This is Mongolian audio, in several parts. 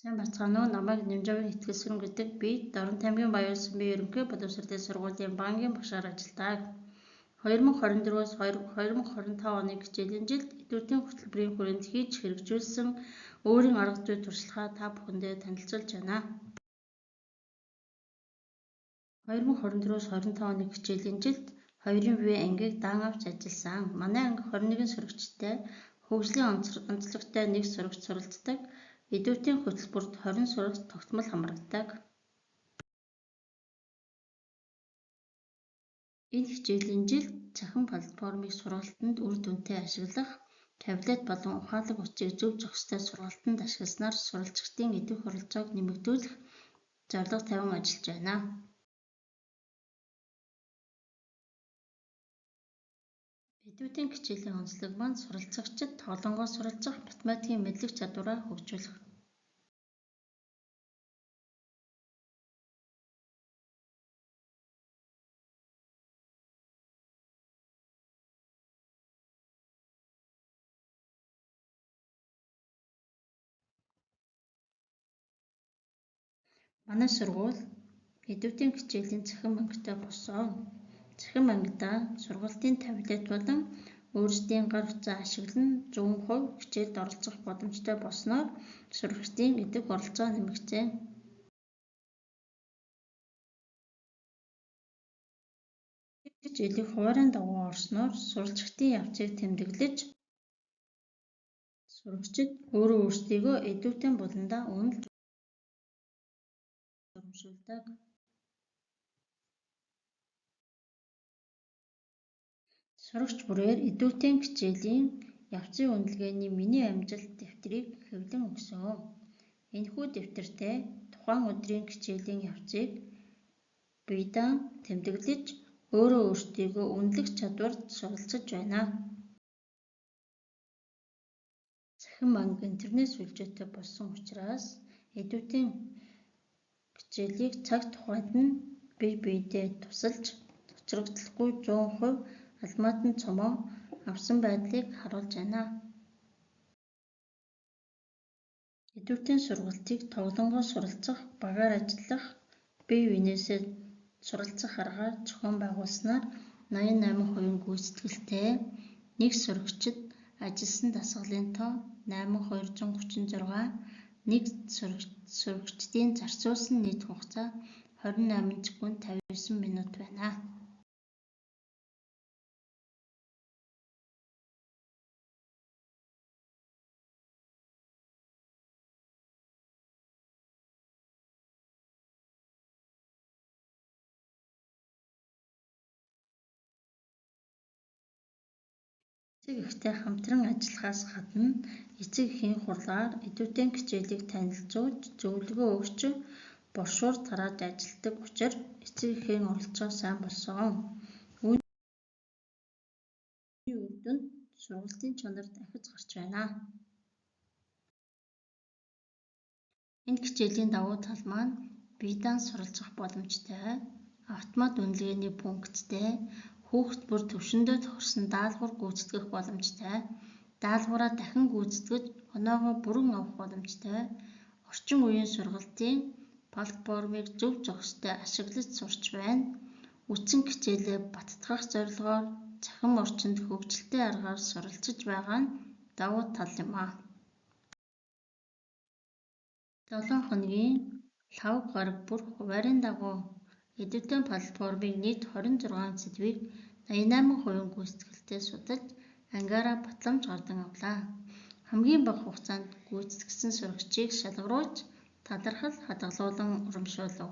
Сайн бацгаана уу? Намайг Нэмжавын Итгэл гэдэг би Дорнот аймгийн Баян Бие ерөнхий боловсролын сургуулийн банкны багшаар ажилладаг. 2024-өөс 2025 оны хичээлийн жилд эдвүүдийн хөтөлбөрийн хүрээнд хийж хэрэгжүүлсэн өөрийн арга зүй туршлагаа та бүхэндээ танилцуулж байна. 2024-өөс 25 оны хичээлийн жилд 2-ын бие ангийг даан авч ажилласан. Манай анги 21 сурагчтай, хөгжлийн онцлогтой 1 сурагч суралцдаг. Эдвүүдийн хөтөлбөрт 20 сурагч тогтмол хамрагддаг. Энэ хичээлийн жилд цахим платформыг сургалтанд үр дүнтэй ашиглах, таблет болон ухаалаг утсыг зөв зохистой сургалтанд ашигласнаар суралцагчдын эдвэх оролцоог нэмэгдүүлэх зорилго тавин ажиллаж байна. Эдвүүдийн хичээлийн онцлог маань суралцагчид тоглонгоор суралцах математикийн мэдлэг чадвараа хөгжүүлэх. Манай сургууль эдвүүдийн хичээлийн цахим ангитай болсон. Цахим ангидаа сургалтын таблет болон өөрсдийн гар утсаа ашиглан 100% хичээлд оролцох боломжтой болсноор сурагчдын эдвэх оролцоо нэмэгцээ. Хичээлийг хуваарийн дагуу орсноор суралцагчдын явцыг тэмдэглэж, сурагчид өөрөө өөрсдийгөө эдвүүдийн буландаа үнэлж урамшуулдаг. Сурагч бүрээр эдвүүдийн хичээлийн явцын үнэлгээний миний амжилт дэвтрийг хэвлэн өгсөн. Энэхүү дэвтэртээ тухайн өдрийн хичээлийн явцыг биедан тэмдэглэж, өөрөө өөрсдийгөө үнэлэх чадварт суралцаж байна. Цахим анги интернет сүлжээтэй болсон учраас эдвүүдийн хичээлийг цаг тухайд нь бие биедээ тусалж, цочрогдлохгүй 100% алмаатан цомоо авсан байдлыг харуулж байна. Эдвүүдийн сургалтыг тоглонгоор суралцах, багаар ажиллах, бие биенээсээ суралцах аргаар зохион байгуулснаар 88% гүйцэтгэлтэй, 1 сурагчид ажилласан дасгалын тоо 8236, 1 сурагчдын зарцуулсан нийт хугацаа 28 секунд 59 минут байна. Эцэг эхтэй хамтран ажиллахаас гадна эцэг эхийн хурлаар эдвүүдийн хичээлийг танилцуулж, зөвлөгөө өгч, брошюр тарааж ажилладаг учраас эцэг эхийн оролцоо сайн болсон. Үүний үр дүнд сургалтын чанар дахиж гарч байна. Энэ хичээлийн давуу тал маань биедан суралцах боломжтой, автомат үнэлгээний пункттэй, хүүхэд бүр төвшөндөө тохирсон даалгавар гүйцэтгэх боломжтой, даалгавраа дахин гүйцэтгэж оноогоо бүрэн авах боломжтой, орчин үеийн сургалтын платформыг зөв зохистой ашиглаж сурч байна. Үтсэн хичээлээ баттгах зорилгоор цахим орчинд хөгжилтэй аргаар суралцаж байгаа нь давуу тал юм. 7 хоногийн лав гараг бүр хуваарийн дагуу эдвүүдийн платформыг нийт 26 сэдвийг 88% гүйцэтгэлтэй судалж, ангиараа батламж гардан авлаа. Хамгийн бага хугацаанд гүйцэтгсэн сурагчийг шалгаруулж, талархал хадгалуулан урамшуулав.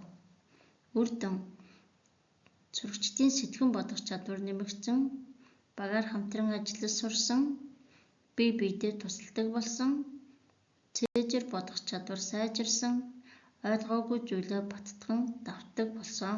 Үр дүн: сурагчдын сэтгэн бодох чадвар нэмэгдсэн, багаар хамтран ажиллаж сурсан, бие биедээ тусалдаг болсон, цээжээр бодох чадвар сайжирсан, ойлгоогүй зүйлээ баттган давтдаг болсон.